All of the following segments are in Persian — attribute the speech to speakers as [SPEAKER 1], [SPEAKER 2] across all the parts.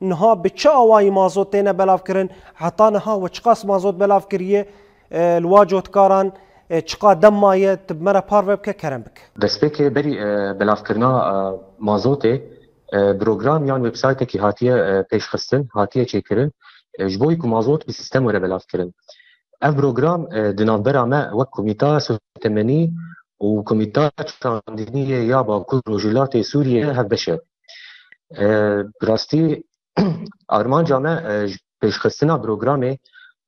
[SPEAKER 1] نها بچه آوای مازوت تینه بلاف کرن حتی نها و چقاس مازوت بلاف کریه الواجوت کاران چقا دم مایه تبمره پار بکه کرم بکه
[SPEAKER 2] دست که بری بلاف کرنا مازوته پروگرام یان وبسایت که هاتیه پیش خستن هاتیه چه کرن جبوی که مازوت به سیستم وره بلاف کرن اف پروگرام دنابرا ما وک کمیتا سوتمنی و کمیتا چاندینی یا باکو روجلات سوریه هف بشه براستی آرمان جامعه پیش خستنا پروگرامه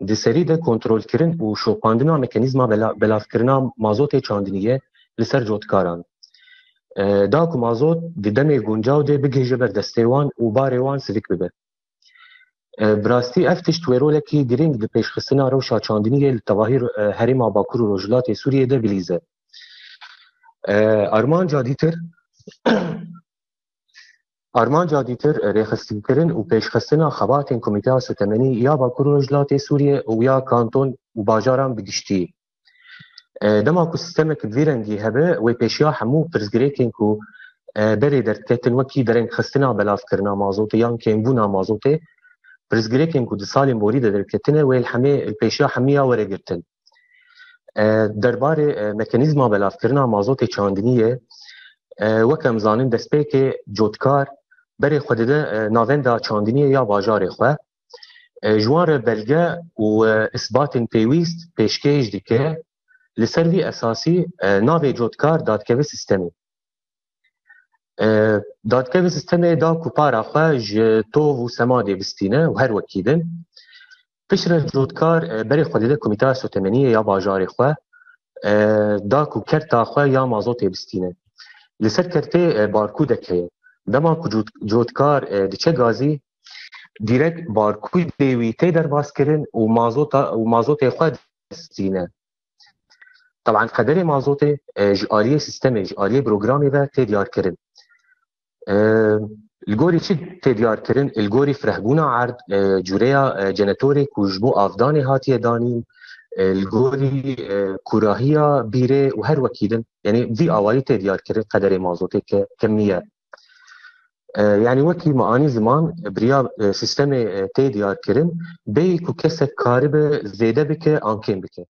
[SPEAKER 2] دی سری ده کنترل کرن و شوپاندنا مکانیزما بلاف کرنا مازوت چاندینیه لسر جوتکاران دا کو مازوت دی دمه گونجاو ده بگیجه بر دستیوان و باریوان سویک ببه براستی افتش تویرولکی گرینگ دی پیش خستنا روشا چاندینیه لتواهیر هریما باکور و روجلات سوریه ده بلیزه آرمان جادیتر ریخستین کرن و پیشخستنا خباتین کمیته ستمنی یا باکور و روجلات سوریه و یا کانتون و باجاران بگشتی دما کو سیستمک ویرنگی هبه و پیشیا همو پرزگریکین کو بری درکتن وکی درنگ خستنا بلاف کرنا مازوته یان کمبونا مازوته پرزگریکین کو دسالی مورید درکتنه و الپیشیا همیا ورگرتن درباره مکانیزما بلاف کرنا مازوته چاندنیه وکم زانین دسپی که جوتکار بری خودده ناوندا چاندنیه یا باجار خواه جوار بلگه و اثبات پیویست پیشکیش دیکه لسروی اساسی ناوی جوتکار دادکوی سیستمی دادکوی سیستمی دا کپارا خواه تو و سماده بستینه و هر وکیدن پشر جوتکار بری خودده کمیته ستمنیه یا باجار خواه دا کو کرتا خواه یا مازوت بستینه لسر کرته بارکودک هیه دما کو جوتکار دیچه گازی دیرک بارکود دیوی تی در باز کرن و مازوت خواه دستینه طبعا قدر مازوت جعالی سیستم جعالی پروگرامی و تی دیار کرن الگوری چی تی دیار کرن؟ الگوری فرهبونا عرض جوریا جنتوری کجبو آفدان هاتیه دانیم الگوری کوراهیا بیره و هر وکیدن یعنی دی آوالی تی دیار کرن قدر مازوت که کمیه يعني وكي معاني زمان بريا سيستم تي ديار كرن بي كو كسك كارب زيده بك انكين بك